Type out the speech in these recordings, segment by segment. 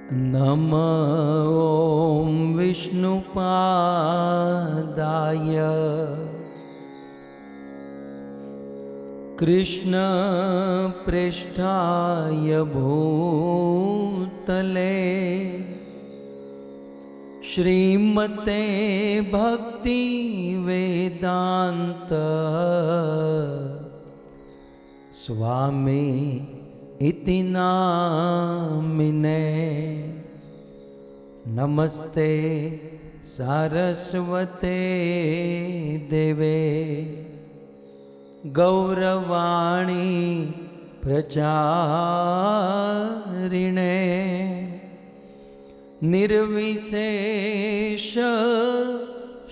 नमः ॐ विष्णुपादाय कृष्णप्रेष्ठाय भूतले श्रीमते भक्तिवेदान्त स्वामी इति नामिने। नमस्ते सारस्वते देवे गौरवाणी प्रचारिणे निर्विशेष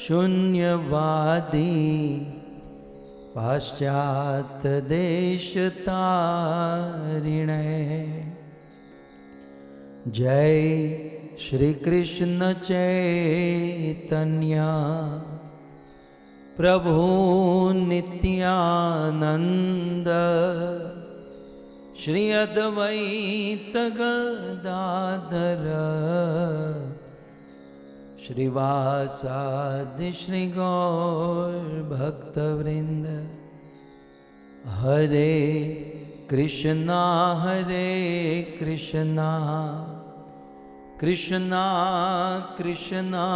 शून्यवादी पाश्चात्य देशतारिणे। जय श्री कृष्ण चैतन्य प्रभु नित्यानंद श्री अद्वैत गदाधर श्रीवासादि श्री गौर भक्तवृंद। हरे कृष्णा कृष्णा कृष्णा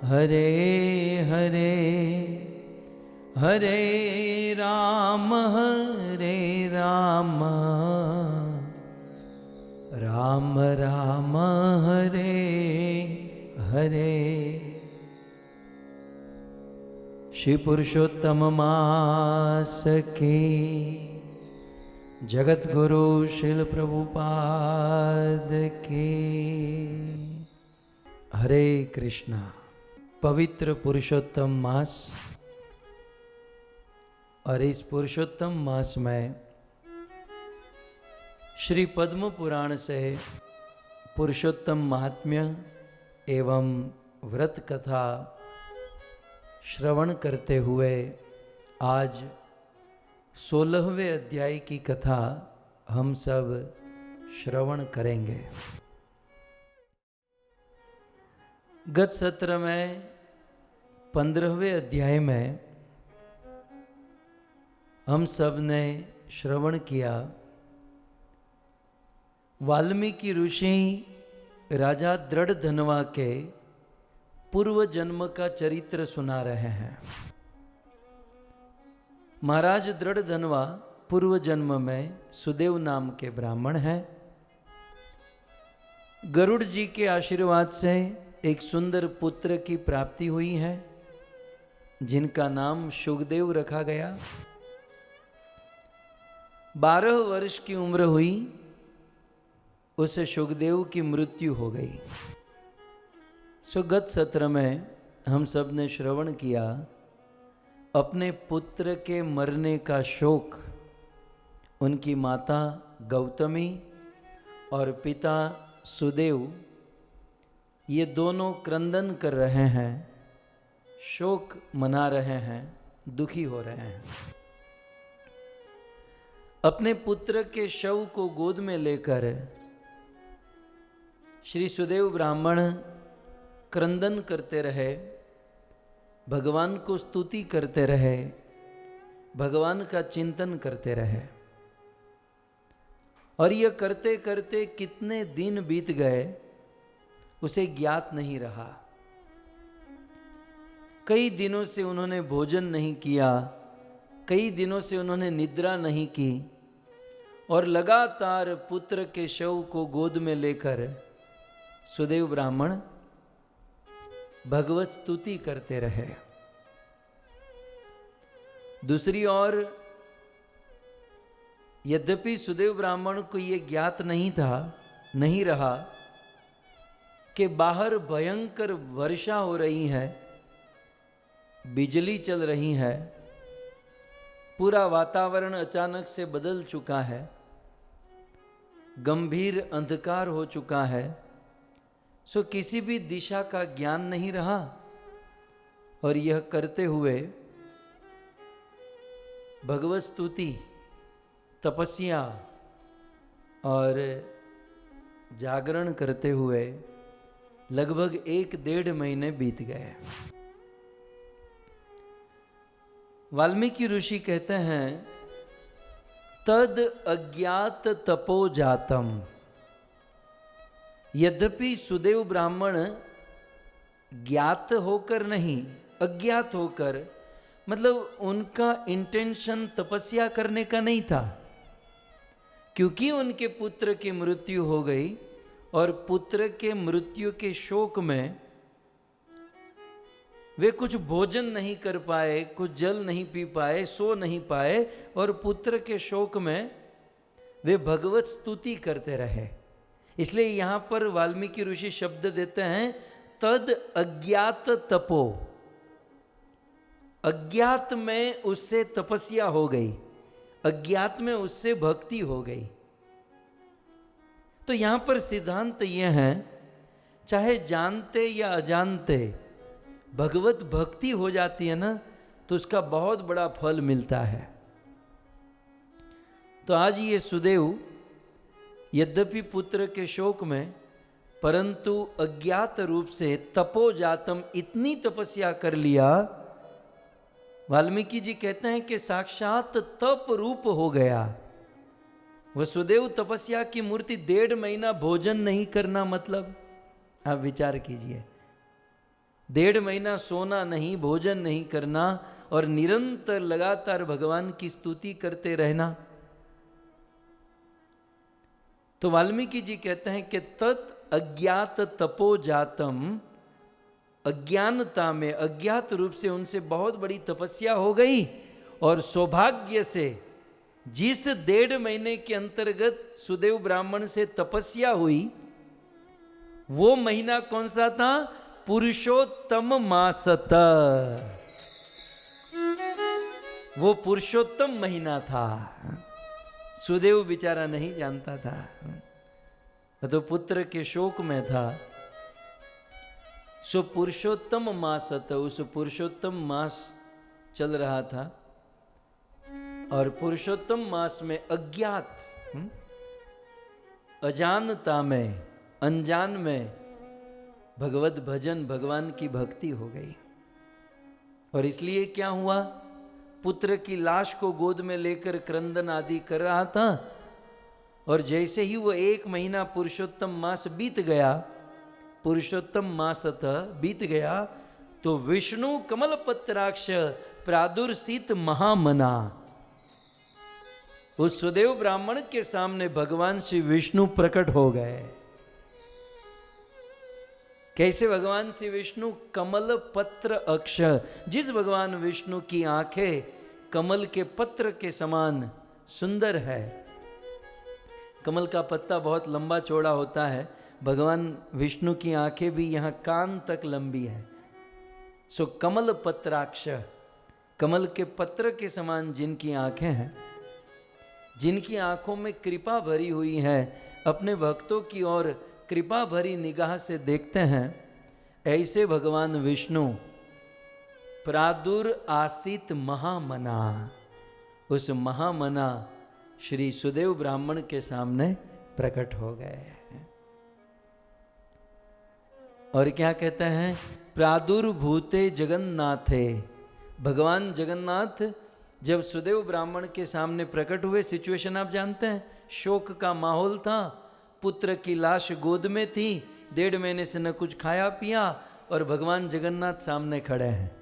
हरे हरे, हरे राम राम राम हरे हरे। श्री पुरुषोत्तम मास की जगत गुरु श्रील प्रभुपाद की। हरे कृष्णा। पवित्र पुरुषोत्तम मास और इस पुरुषोत्तम मास में श्री पद्म पुराण से पुरुषोत्तम महात्म्य एवं व्रत कथा श्रवण करते हुए आज 16वें अध्याय की कथा हम सब श्रवण करेंगे। गत सत्र में 15वें अध्याय में हम सब ने श्रवण किया वाल्मीकि ऋषि राजा दृढ़धनवा के पूर्व जन्म का चरित्र सुना रहे हैं। महाराज दृढ़धनवा पूर्व जन्म में सुदेव नाम के ब्राह्मण हैं। गरुड़ जी के आशीर्वाद से एक सुंदर पुत्र की प्राप्ति हुई है जिनका नाम शुकदेव रखा गया। 12 वर्ष की उम्र हुई, उस शुकदेव की मृत्यु हो गई। गत सत्र में हम सब ने श्रवण किया अपने पुत्र के मरने का शोक उनकी माता गौतमी और पिता सुदेव ये दोनों क्रंदन कर रहे हैं, शोक मना रहे हैं, दुखी हो रहे हैं। अपने पुत्र के शव को गोद में लेकर श्री सुदेव ब्राह्मण क्रंदन करते रहे, भगवान को स्तुति करते रहे, भगवान का चिंतन करते रहे। और यह करते करते कितने दिन बीत गए उसे ज्ञात नहीं रहा। कई दिनों से उन्होंने भोजन नहीं किया, कई दिनों से उन्होंने निद्रा नहीं की और लगातार पुत्र के शव को गोद में लेकर सुदेव ब्राह्मण भगवत स्तुति करते रहे। दूसरी ओर यद्यपि सुदेव ब्राह्मण को यह ज्ञात नहीं रहा कि बाहर भयंकर वर्षा हो रही है, बिजली चल रही है, पूरा वातावरण अचानक से बदल चुका है, गंभीर अंधकार हो चुका है। किसी भी दिशा का ज्ञान नहीं रहा और यह करते हुए भगवत स्तुति, तपस्या और जागरण करते हुए लगभग 1-1.5 महीने बीत गए। वाल्मीकि ऋषि कहते हैं, तद अज्ञात तपो जातम। यद्यपि सुदेव ब्राह्मण ज्ञात होकर नहीं, अज्ञात होकर, मतलब उनका इंटेंशन तपस्या करने का नहीं था, क्योंकि उनके पुत्र की मृत्यु हो गई और पुत्र के मृत्यु के शोक में वे कुछ भोजन नहीं कर पाए, कुछ जल नहीं पी पाए, सो नहीं पाए, और पुत्र के शोक में वे भगवत स्तुति करते रहे। इसलिए यहां पर वाल्मीकि ऋषि शब्द देते हैं, तद अज्ञात तपो। अज्ञात में उससे तपस्या हो गई, अज्ञात में उससे भक्ति हो गई। तो यहां पर सिद्धांत यह है, चाहे जानते या अजानते भगवत भक्ति हो जाती है ना, तो उसका बहुत बड़ा फल मिलता है। तो आज ये सुदेव यद्यपि पुत्र के शोक में, परंतु अज्ञात रूप से तपोजातम, इतनी तपस्या कर लिया। वाल्मीकि जी कहते हैं कि साक्षात तप रूप हो गया। वसुदेव तपस्या की मूर्ति, 1.5 महीना भोजन नहीं करना, मतलब आप विचार कीजिए, 1.5 महीना सोना नहीं, भोजन नहीं करना, और निरंतर लगातार भगवान की स्तुति करते रहना। तो वाल्मीकि जी कहते हैं कि तत् अज्ञात तपो जातम, अज्ञानता में, अज्ञात रूप से उनसे बहुत बड़ी तपस्या हो गई, और सौभाग्य से जिस 1.5 महीने के अंतर्गत सुदेव ब्राह्मण से तपस्या हुई, वो महीना कौन सा था? पुरुषोत्तम मासत। वो पुरुषोत्तम महीना था। सुदेव बेचारा नहीं जानता था, तो पुत्र के शोक में था। सो पुरुषोत्तम मासत, उस पुरुषोत्तम मास चल रहा था, और पुरुषोत्तम मास में अज्ञात, अजानता में, अनजान में भगवत भजन, भगवान की भक्ति हो गई। और इसलिए क्या हुआ, पुत्र की लाश को गोद में लेकर क्रंदन आदि कर रहा था, और जैसे ही वो 1 महीना पुरुषोत्तम मास बीत गया, पुरुषोत्तम मासत बीत गया, तो विष्णु कमल पत्राक्ष प्रादुर्सित महामना। उस सुदेव ब्राह्मण के सामने भगवान श्री विष्णु प्रकट हो गए। कैसे भगवान श्री विष्णु? कमल पत्र अक्ष। जिस भगवान विष्णु की आंखें कमल के पत्र के समान सुंदर है, कमल का पत्ता बहुत लंबा चौड़ा होता है, भगवान विष्णु की आंखें भी यहाँ कान तक लंबी है। सो कमल पत्राक्ष, कमल के पत्र के समान जिनकी आंखें हैं, जिनकी आंखों में कृपा भरी हुई है, अपने भक्तों की ओर कृपा भरी निगाह से देखते हैं, ऐसे भगवान विष्णु प्रादुर आसित महामना, उस महामना श्री सुदेव ब्राह्मण के सामने प्रकट हो गए। और क्या कहते हैं? प्रादुर्भूते जगन्नाथे। भगवान जगन्नाथ जब सुदेव ब्राह्मण के सामने प्रकट हुए, सिचुएशन आप जानते हैं, शोक का माहौल था, पुत्र की लाश गोद में थी, 1.5 महीने से न कुछ खाया पिया, और भगवान जगन्नाथ सामने खड़े हैं।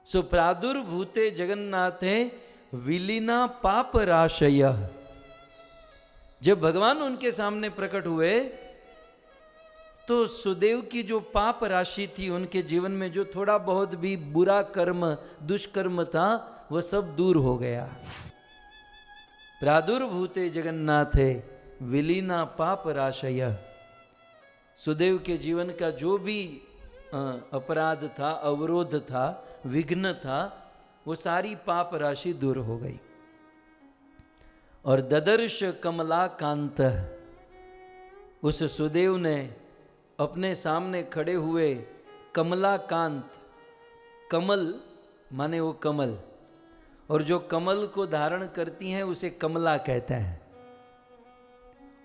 सो प्रादुर्भूते जगन्नाथे विलीना पाप राशय। जब भगवान उनके सामने प्रकट हुए, तो सुदेव की जो पाप राशि थी, उनके जीवन में जो थोड़ा बहुत भी बुरा कर्म, दुष्कर्म था, वह सब दूर हो गया। प्रादुर्भूते जगन्नाथे विलीना पाप राशय। सुदेव के जीवन का जो भी अपराध था, अवरोध था, विघ्न था, वो सारी पाप राशि दूर हो गई। और ददर्श कमलाकांत, उस सुदेव ने अपने सामने खड़े हुए कमलाकांत, कमल माने वो कमल, और जो कमल को धारण करती हैं उसे कमला कहते हैं।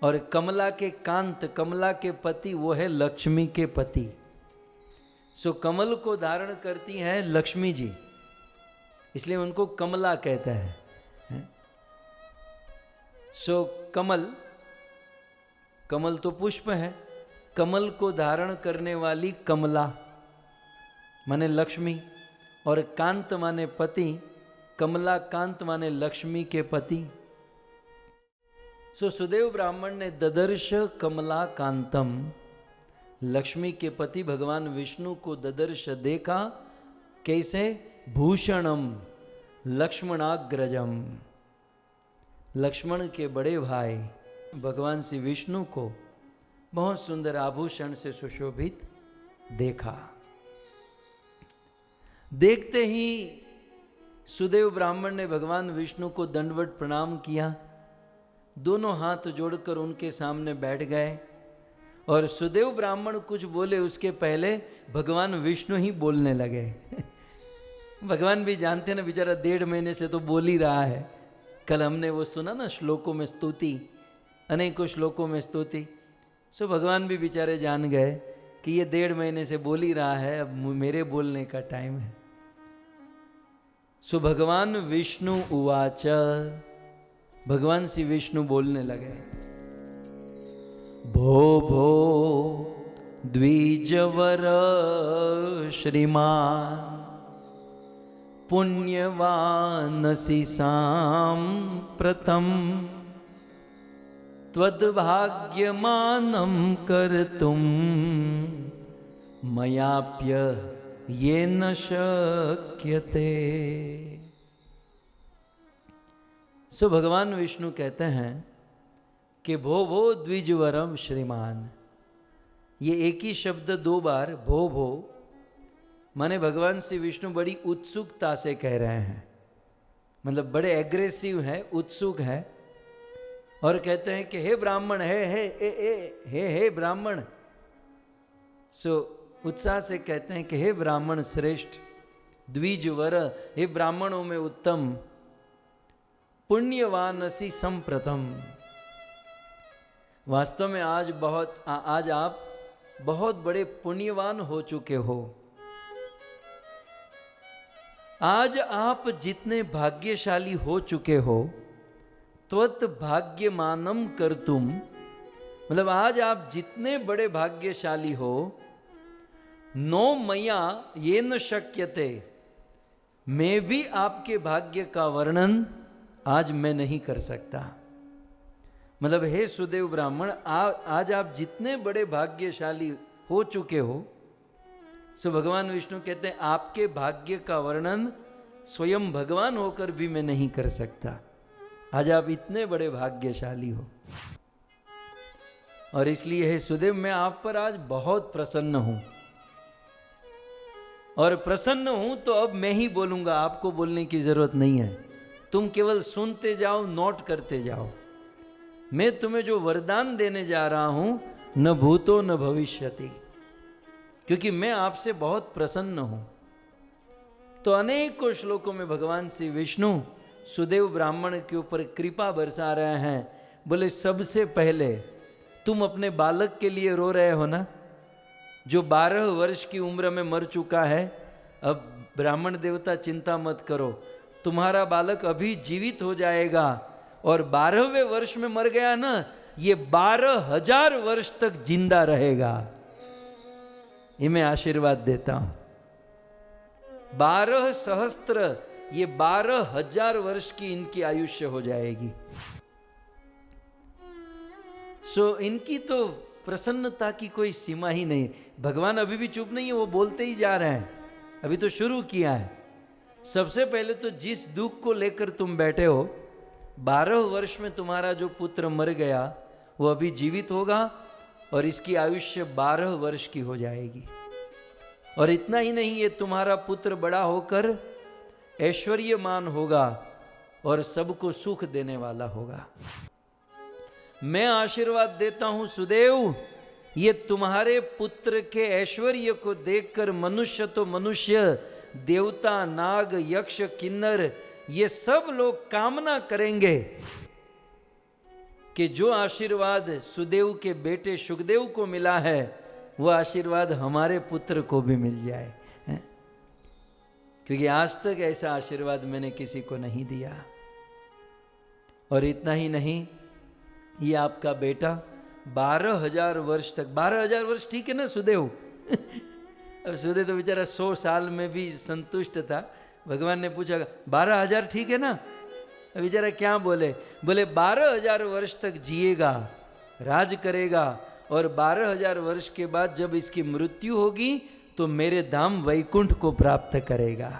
और कमला के कांत, कमला के पति वो है लक्ष्मी के पति। सो कमल को धारण करती हैं लक्ष्मी जी, इसलिए उनको कमला कहता है। सो कमल, कमल तो पुष्प है, कमल को धारण करने वाली कमला माने लक्ष्मी, और कांत माने पति, कमला कांत माने लक्ष्मी के पति। सो सुदेव ब्राह्मण ने ददर्श कमला कांतम, लक्ष्मी के पति भगवान विष्णु को ददर्श देखा। कैसे? भूषणम लक्ष्मणाग्रजम, लक्ष्मण के बड़े भाई भगवान श्री विष्णु को बहुत सुंदर आभूषण से सुशोभित देखा। देखते ही सुदेव ब्राह्मण ने भगवान विष्णु को दंडवत प्रणाम किया, दोनों हाथ जोड़कर उनके सामने बैठ गए। और सुदेव ब्राह्मण कुछ बोले उसके पहले भगवान विष्णु ही बोलने लगे। भगवान भी जानते ना, बेचारा 1.5 महीने से तो बोल ही रहा है। कल हमने वो सुना ना, श्लोकों में स्तुति, अनेकों श्लोकों में स्तुति। सो भगवान भी बेचारे जान गए कि ये 1.5 महीने से बोल ही रहा है, अब मेरे बोलने का टाइम है। सो भगवान विष्णु उवाच, भगवान श्री विष्णु बोलने लगे। भो भो द्विजवर श्रीमान पुण्यवानसि साम्प्रतं त्वद्भाग्यमानं कर्तुं मयाप्य येन शक्यते। सो भगवान विष्णु कहते हैं कि भो भो द्विजवरम श्रीमान, ये एक ही शब्द 2 बार भो भो माने भगवान श्री विष्णु बड़ी उत्सुकता से कह रहे हैं, मतलब बड़े एग्रेसिव हैं, उत्सुक हैं, और कहते हैं कि हे ब्राह्मण, हे ब्राह्मण। सो उत्साह से कहते हैं कि हे ब्राह्मण श्रेष्ठ, द्विजवर, हे ब्राह्मणों में उत्तम, पुण्यवानसि संप्रथम। वास्तव में आज आप बहुत बड़े पुण्यवान हो चुके हो। आज आप जितने भाग्यशाली हो चुके हो, त्वत् भाग्यमानम कर्तुम, मतलब आज आप जितने बड़े भाग्यशाली हो, नो मया ये न शक्यते, मैं भी आपके भाग्य का वर्णन आज मैं नहीं कर सकता। मतलब हे सुदेव ब्राह्मण, आज आप जितने बड़े भाग्यशाली हो चुके हो, सो भगवान विष्णु कहते हैं आपके भाग्य का वर्णन स्वयं भगवान होकर भी मैं नहीं कर सकता। आज आप इतने बड़े भाग्यशाली हो, और इसलिए हे सुदेव, मैं आप पर आज बहुत प्रसन्न हूं, और प्रसन्न हूं तो अब मैं ही बोलूंगा, आपको बोलने की जरूरत नहीं है। तुम केवल सुनते जाओ, नोट करते जाओ। मैं तुम्हें जो वरदान देने जा रहा हूं, न भूतो न भविष्यति, क्योंकि मैं आपसे बहुत प्रसन्न हूं। तो अनेकों श्लोकों में भगवान श्री विष्णु सुदेव ब्राह्मण के ऊपर कृपा बरसा रहे हैं। बोले सबसे पहले तुम अपने बालक के लिए रो रहे हो ना, जो 12 वर्ष की उम्र में मर चुका है। अब ब्राह्मण देवता चिंता मत करो, तुम्हारा बालक अभी जीवित हो जाएगा, और 12वें वर्ष में मर गया ना, ये 12,000 वर्ष तक जिंदा रहेगा। ये मैं आशीर्वाद देता हूं। 12 सहस्त्र, ये 12,000 वर्ष की इनकी आयुष्य हो जाएगी। सो इनकी तो प्रसन्नता की कोई सीमा ही नहीं। भगवान अभी भी चुप नहीं है, वो बोलते ही जा रहे हैं, अभी तो शुरू किया है। सबसे पहले तो जिस दुख को लेकर तुम बैठे हो, 12 वर्ष में तुम्हारा जो पुत्र मर गया वो अभी जीवित होगा, और इसकी आयुष्य 12 वर्ष की हो जाएगी। और इतना ही नहीं, ये तुम्हारा पुत्र बड़ा होकर ऐश्वर्यमान होगा और सबको सुख देने वाला होगा। मैं आशीर्वाद देता हूं सुदेव, ये तुम्हारे पुत्र के ऐश्वर्य को देखकर मनुष्य तो मनुष्य, देवता, नाग, यक्ष, किन्नर, ये सब लोग कामना करेंगे कि जो आशीर्वाद सुदेव के बेटे शुकदेव को मिला है वो आशीर्वाद हमारे पुत्र को भी मिल जाए, क्योंकि आज तक ऐसा आशीर्वाद मैंने किसी को नहीं दिया। और इतना ही नहीं, ये आपका बेटा 12,000 वर्ष तक, 12,000 वर्ष ठीक है ना सुदेव? अब सुदेव तो बेचारा 100 साल में भी संतुष्ट था। भगवान ने पूछा 12,000 ठीक है ना? अब बेचारा क्या बोले? बोले 12,000 वर्ष तक जिएगा, राज करेगा, और 12,000 वर्ष के बाद जब इसकी मृत्यु होगी तो मेरे धाम वैकुंठ को प्राप्त करेगा।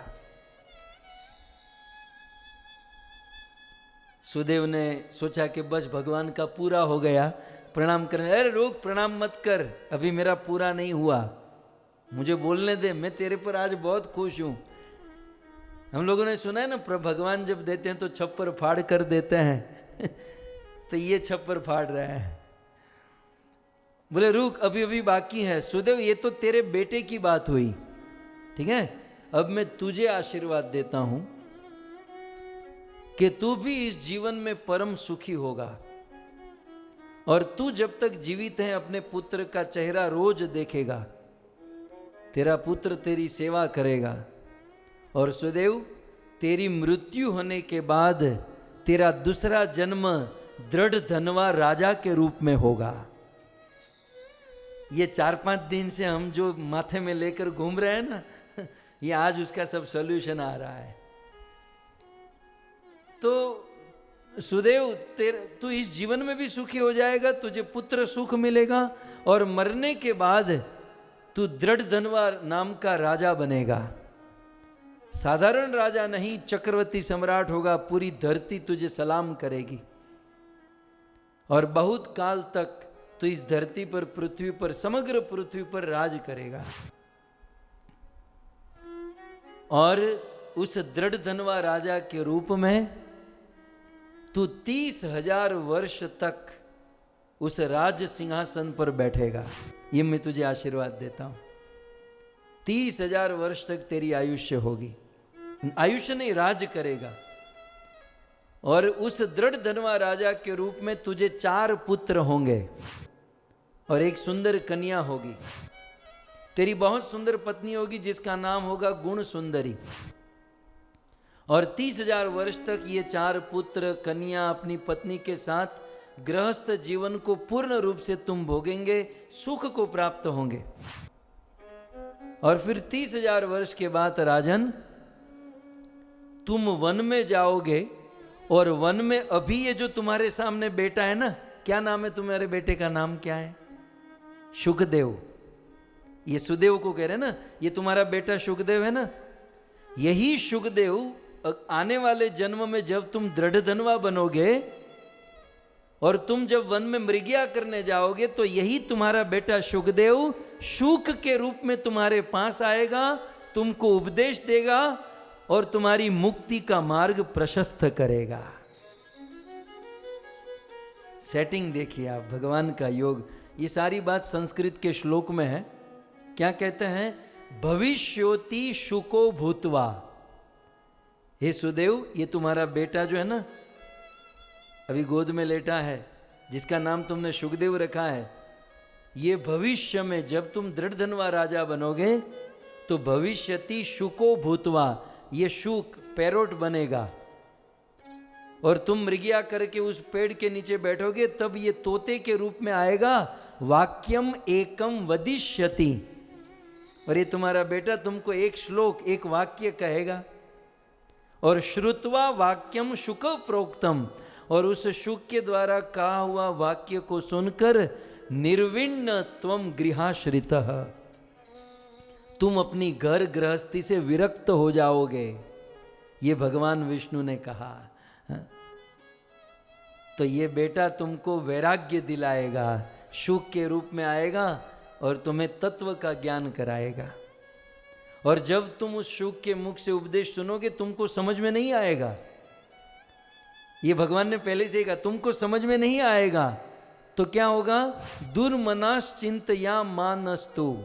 सुदेव ने सोचा कि बस भगवान का पूरा हो गया, प्रणाम करने। अरे रुक, प्रणाम मत कर, अभी मेरा पूरा नहीं हुआ, मुझे बोलने दे, मैं तेरे पर आज बहुत खुश हूं। हम लोगों ने सुना है ना, भगवान जब देते हैं तो छप्पर फाड़ कर देते हैं तो ये छप्पर फाड़ रहा है। बोले रुक, अभी अभी बाकी है। सुदेव, ये तो तेरे बेटे की बात हुई, ठीक है? अब मैं तुझे आशीर्वाद देता हूं कि तू भी इस जीवन में परम सुखी होगा, और तू जब तक जीवित है अपने पुत्र का चेहरा रोज देखेगा, तेरा पुत्र तेरी सेवा करेगा, और सुदेव तेरी मृत्यु होने के बाद तेरा दूसरा जन्म दृढ़ धनवा राजा के रूप में होगा। ये 4-5 दिन से हम जो माथे में लेकर घूम रहे हैं ना, ये आज उसका सब सॉल्यूशन आ रहा है। तो सुदेव, तू इस जीवन में भी सुखी हो जाएगा, तुझे पुत्र सुख मिलेगा, और मरने के बाद तू दृढ़ धनवा नाम का राजा बनेगा। साधारण राजा नहीं, चक्रवर्ती सम्राट होगा, पूरी धरती तुझे सलाम करेगी, और बहुत काल तक तो इस धरती पर, पृथ्वी पर, समग्र पृथ्वी पर राज करेगा। और उस दृढ़ धनवा राजा के रूप में तू 30,000 वर्ष तक उस राज सिंहासन पर बैठेगा। ये मैं तुझे आशीर्वाद देता हूं। 30,000 वर्ष तक तेरी आयुष्य होगी, आयुष्य नहीं, राज करेगा। और उस दृढ़ धनवा राजा के रूप में तुझे 4 पुत्र होंगे और एक सुंदर कन्या होगी। तेरी बहुत सुंदर पत्नी होगी जिसका नाम होगा गुण सुंदरी। और 30,000 वर्ष तक ये 4 पुत्र कन्या अपनी पत्नी के साथ गृहस्थ जीवन को पूर्ण रूप से तुम भोगेंगे, सुख को प्राप्त होंगे। और फिर 30,000 वर्ष के बाद राजन, तुम वन में जाओगे, और वन में अभी ये जो तुम्हारे सामने बेटा है ना, क्या नाम है तुम्हारे बेटे का? नाम क्या है? शुकदेव। ये सुदेव को कह रहे हैं ना, ये तुम्हारा बेटा शुकदेव है ना। यही शुकदेव आने वाले जन्म में जब तुम दृढ़ धनवा बनोगे और तुम जब वन में मृगया करने जाओगे, तो यही तुम्हारा बेटा शुकदेव शुक के रूप में तुम्हारे पास आएगा, तुमको उपदेश देगा और तुम्हारी मुक्ति का मार्ग प्रशस्त करेगा। सेटिंग देखिए आप, भगवान का योग। ये सारी बात संस्कृत के श्लोक में है। क्या कहते हैं? भविष्योति शुको भूतवा। हे सुदेव, ये तुम्हारा बेटा जो है ना, अभी गोद में लेटा है, जिसका नाम तुमने शुकदेव रखा है, ये भविष्य में जब तुम दृढ़ धनवा राजा बनोगे तो भविष्यति शुको भूतवा, ये शुक पैरोट बनेगा, और तुम मृगया करके उस पेड़ के नीचे बैठोगे, तब ये तोते के रूप में आएगा। वाक्यम एकम वदिष्यति, और ये तुम्हारा बेटा तुमको एक श्लोक, एक वाक्य कहेगा। और श्रुत्वा वाक्यम शुक प्रोक्तम, और उस शुक के द्वारा कहा हुआ वाक्य को सुनकर निर्विण्ण त्वम गृहाश्रितः, तुम अपनी घर गृहस्थी से विरक्त हो जाओगे। ये भगवान विष्णु ने कहा। तो ये बेटा तुमको वैराग्य दिलाएगा, शुक के रूप में आएगा और तुम्हें तत्व का ज्ञान कराएगा। और जब तुम उस शुक के मुख से उपदेश सुनोगे, तुमको समझ में नहीं आएगा। ये भगवान ने पहले से कहा, तुमको समझ में नहीं आएगा तो क्या होगा? दुर्मनाश चिंतया मानस्तु,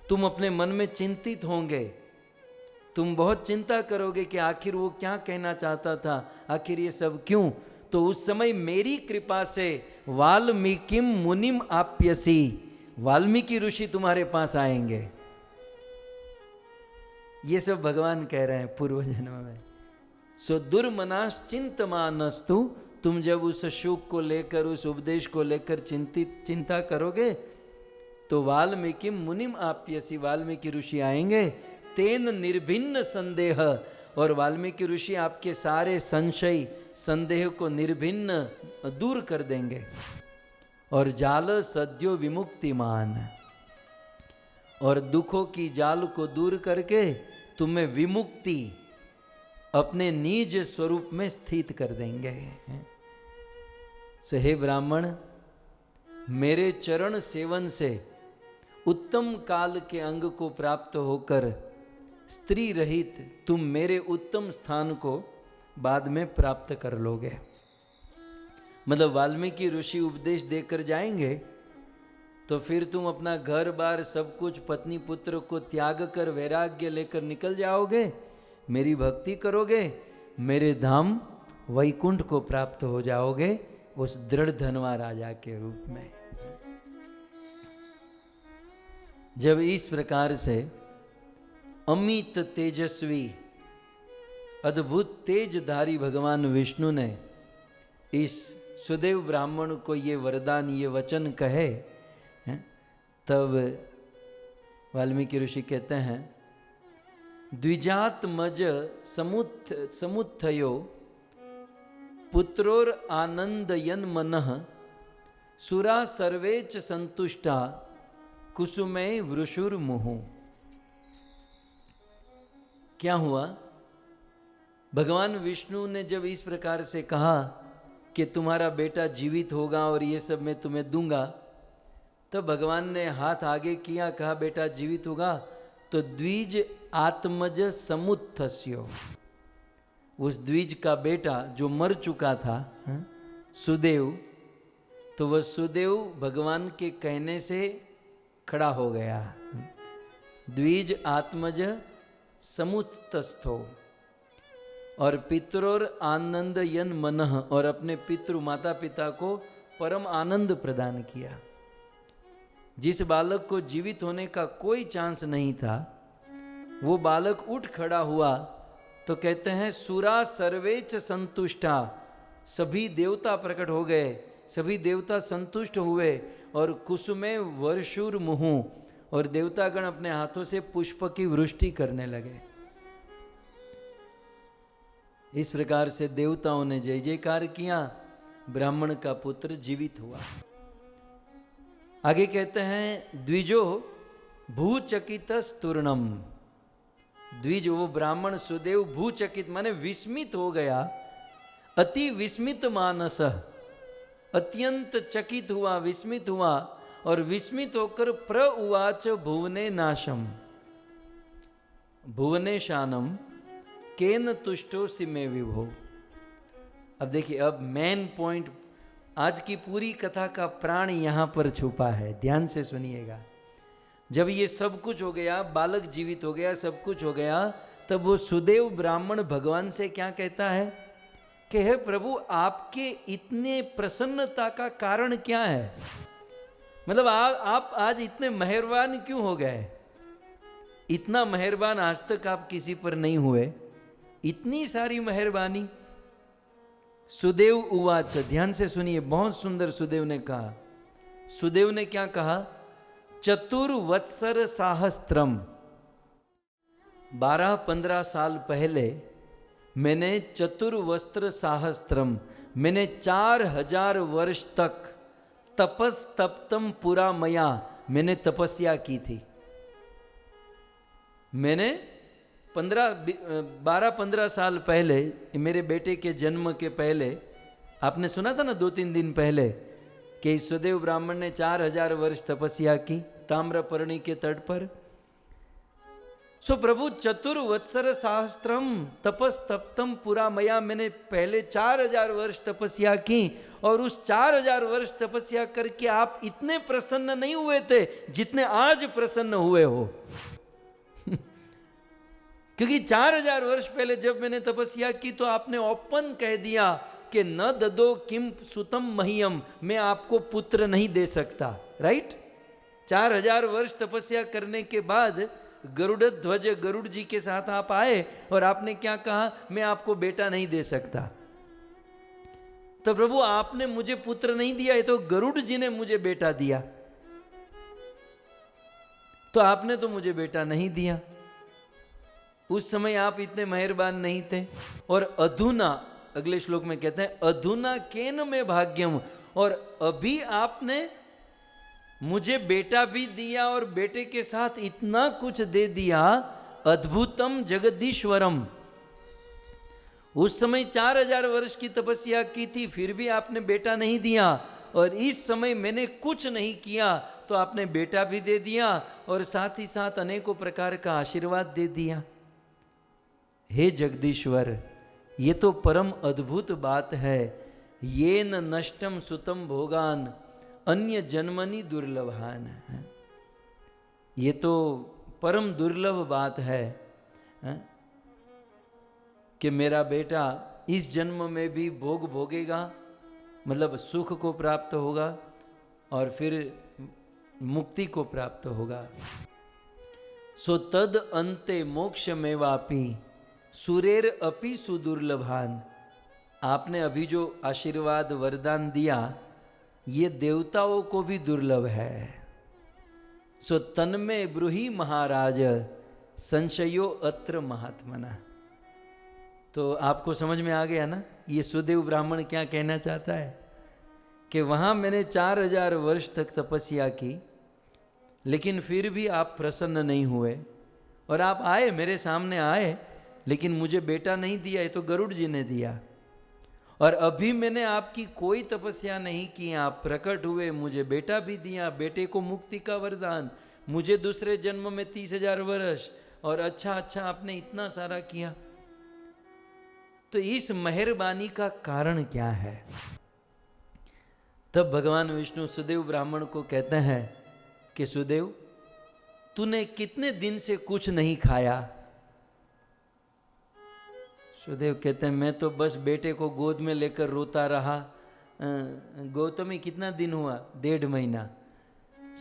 तुम अपने मन में चिंतित होंगे, तुम बहुत चिंता करोगे कि आखिर वो क्या कहना चाहता था, आखिर ये सब क्यों। तो उस समय मेरी कृपा से वाल्मीकिम मुनिम आप्यसी, वाल्मीकि ऋषि तुम्हारे पास आएंगे। ये सब भगवान कह रहे हैं पूर्व जन्म में। सो दुर्मनाश चिंतमानस्तु, तुम जब उस सुख को लेकर, उस उपदेश को लेकर चिंता करोगे तो वाल्मीकि मुनिम आप्यसी, वाल्मीकि ऋषि आएंगे। तेन निर्भिन्न संदेह, और वाल्मीकि ऋषि आपके सारे संशय संदेह को निर्भिन्न दूर कर देंगे। और जाल सद्यो विमुक्तिमान, और दुखों की जाल को दूर करके तुम्हें विमुक्ति अपने निज स्वरूप में स्थित कर देंगे। हे ब्राह्मण, मेरे चरण सेवन से उत्तम काल के अंग को प्राप्त होकर स्त्री रहित तुम मेरे उत्तम स्थान को बाद में प्राप्त कर लोगे। मतलब वाल्मीकि ऋषि उपदेश देकर जाएंगे तो फिर तुम अपना घर बार सब कुछ, पत्नी पुत्र को त्याग कर वैराग्य लेकर निकल जाओगे, मेरी भक्ति करोगे, मेरे धाम वैकुंठ को प्राप्त हो जाओगे उस दृढ़ धनवा राजा के रूप में। जब इस प्रकार से अमित तेजस्वी अद्भुत तेजधारी भगवान विष्णु ने इस सुदेव ब्राह्मण को ये वरदान, ये वचन कहे, तब वाल्मीकि ऋषि कहते हैं, द्विजात्मज समुत्थयो पुत्रोर आनंदयन मनः सुरा सर्वे च संतुष्टा कुसुमे वृषुर्मुहु। क्या हुआ? भगवान विष्णु ने जब इस प्रकार से कहा कि तुम्हारा बेटा जीवित होगा और ये सब मैं तुम्हें दूंगा, तब भगवान ने हाथ आगे किया, कहा बेटा जीवित होगा। तो द्विज आत्मज समुत्थस्यो, उस द्विज का बेटा जो मर चुका था, सुदेव, तो वह सुदेव भगवान के कहने से खड़ा हो गया। द्विज आत्मज समुत्थस्थो, और पितरोर आनंद यन मनः, और अपने पितृ माता पिता को परम आनंद प्रदान किया। जिस बालक को जीवित होने का कोई चांस नहीं था, वो बालक उठ खड़ा हुआ तो कहते हैं सुरा सर्वेच संतुष्टा, सभी देवता प्रकट हो गए, सभी देवता संतुष्ट हुए, और कुसुमे वर्षुर मुहु, और देवतागण अपने हाथों से पुष्प की वृष्टि करने लगे। इस प्रकार से देवताओं ने जय जयकार किया, ब्राह्मण का पुत्र जीवित हुआ। आगे कहते हैं द्विजो भूचकित स्तूर्णम, द्विज वो ब्राह्मण सुदेव भूचकित माने विस्मित हो गया, अति विस्मित मानस, अत्यंत चकित हुआ, विस्मित हुआ, और विस्मित होकर प्रउवाच भुवने नाशम भुवने शानम केन तुष्टो सिमे विभो। अब देखिए, अब मेन पॉइंट, आज की पूरी कथा का प्राण यहां पर छुपा है, ध्यान से सुनिएगा। जब ये सब कुछ हो गया, बालक जीवित हो गया, सब कुछ हो गया, तब वो सुदेव ब्राह्मण भगवान से क्या कहता है कि हे प्रभु, आपके इतने प्रसन्नता का कारण क्या है? मतलब आप आज इतने मेहरबान क्यों हो गए? इतना मेहरबान आज तक आप किसी पर नहीं हुए, इतनी सारी मेहरबानी। सुदेव उवाच, ध्यान से सुनिए, बहुत सुंदर सुदेव ने कहा। सुदेव ने क्या कहा? चतुर्वत्सर साहस्त्रम, 12-15 साल पहले मैंने चतुर्वस्त्र साहस्त्रम, मैंने 4000 वर्ष तक तपस तप्तम पुरा मया, मैंने तपस्या की थी। मैंने 12-15 साल पहले, मेरे बेटे के जन्म के पहले, आपने सुना था ना 2-3 दिन पहले कि सुदेव ब्राह्मण ने 4000 वर्ष तपस्या की ताम्रपर्णी के तट पर। सो प्रभु चतुर्वत्सर सहस्त्रम तपस तप्तम पुरा मया, मैंने पहले 4000 वर्ष तपस्या की, और उस 4000 वर्ष तपस्या करके आप इतने प्रसन्न नहीं हुए थे जितने आज प्रसन्न हुए हो। क्योंकि 4000 वर्ष पहले जब मैंने तपस्या की तो आपने ओपन कह दिया कि न ददो किम सुतम मह्यम, मैं आपको पुत्र नहीं दे सकता। राइट? 4000 वर्ष तपस्या करने के बाद गरुड़ ध्वज गरुड़ जी के साथ आप आए और आपने क्या कहा, मैं आपको बेटा नहीं दे सकता। तो प्रभु आपने मुझे पुत्र नहीं दिया, ये तो गरुड़ जी ने मुझे बेटा दिया, तो आपने तो मुझे बेटा नहीं दिया। उस समय आप इतने मेहरबान नहीं थे। और अधुना, अगले श्लोक में कहते हैं, अधुना केन में भाग्यम, और अभी आपने मुझे बेटा भी दिया और बेटे के साथ इतना कुछ दे दिया, अद्भुतम जगदीश्वरम। उस समय 4000 वर्ष की तपस्या की थी, फिर भी आपने बेटा नहीं दिया, और इस समय मैंने कुछ नहीं किया तो आपने बेटा भी दे दिया और साथ ही साथ अनेकों प्रकार का आशीर्वाद दे दिया। हे जगदीश्वर, ये तो परम अद्भुत बात है। ये न नष्टम सुतम भोगान अन्य जन्मनि दुर्लभान, ये तो परम दुर्लभ बात है कि मेरा बेटा इस जन्म में भी भोग भोगेगा, मतलब सुख को प्राप्त होगा और फिर मुक्ति को प्राप्त होगा। सो तद अंते मोक्ष में वापी सुरेर अपि सुदुर्लभान। आपने अभी जो आशीर्वाद वरदान दिया, ये देवताओं को भी दुर्लभ है। सो तन्मे ब्रूहि महाराज संशयो अत्र महात्मना। तो आपको समझ में आ गया ना, ये सुदेव ब्राह्मण क्या कहना चाहता है कि वहाँ मैंने 4000 वर्ष तक तपस्या की, लेकिन फिर भी आप प्रसन्न नहीं हुए, और आप आए मेरे सामने आए, लेकिन मुझे बेटा नहीं दिया, ये तो गरुड़ जी ने दिया। और अभी मैंने आपकी कोई तपस्या नहीं की, आप प्रकट हुए, मुझे बेटा भी दिया, बेटे को मुक्ति का वरदान, मुझे दूसरे जन्म में 30,000 वर्ष, और अच्छा अच्छा आपने इतना सारा किया। तो इस मेहरबानी का कारण क्या है? तब भगवान विष्णु सुदेव ब्राह्मण को कहते हैं कि सुदेव, तूने कितने दिन से कुछ नहीं खाया? सुदेव कहते हैं, मैं तो बस बेटे को गोद में लेकर रोता रहा। गौतमी कितना दिन हुआ? 1.5 महीना।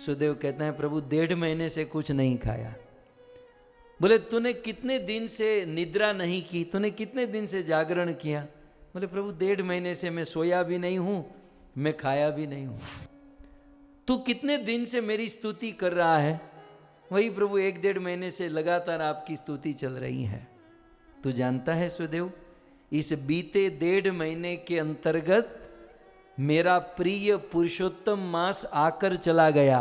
सुदेव कहते हैं, प्रभु 1.5 महीने से कुछ नहीं खाया। बोले, तूने कितने दिन से निद्रा नहीं की? तूने कितने दिन से जागरण किया? बोले, प्रभु 1.5 महीने से मैं सोया भी नहीं हूँ, मैं खाया भी नहीं हूँ। तू कितने दिन से मेरी स्तुति कर रहा है? वही प्रभु 1-1.5 महीने से लगातार आपकी स्तुति चल रही है। तू जानता है सुदेव, इस बीते 1.5 महीने के अंतर्गत मेरा प्रिय पुरुषोत्तम मास आकर चला गया।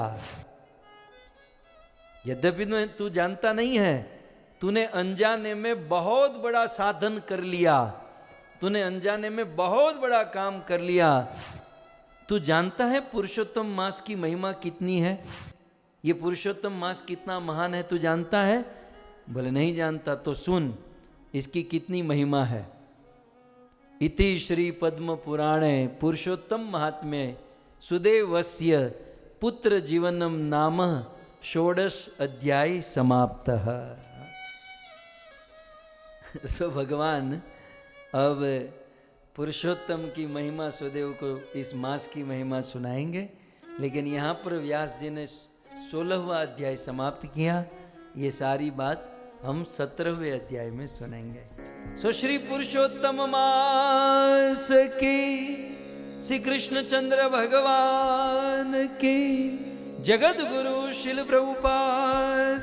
यद्यपि तू जानता नहीं है, तूने अनजाने में बहुत बड़ा साधन कर लिया, तूने अनजाने में बहुत बड़ा काम कर लिया। तू जानता है पुरुषोत्तम मास की महिमा कितनी है? ये पुरुषोत्तम मास कितना महान है, तू जानता है? बोले, नहीं जानता। तो सुन, इसकी कितनी महिमा है। इति श्री पद्म पुराणे पुरुषोत्तम महात्म्ये सुदेवस्य पुत्र जीवनम नाम 16 अध्याय समाप्तः। सो भगवान अब पुरुषोत्तम की महिमा, सुदेव को इस मास की महिमा सुनाएंगे, लेकिन यहाँ पर व्यास जी ने 16वां अध्याय समाप्त किया। ये सारी बात हम 17वें अध्याय में सुनेंगे। सो श्री पुरुषोत्तम मास की, श्री कृष्ण चंद्र भगवान की, जगत गुरु शिल प्रभुपाद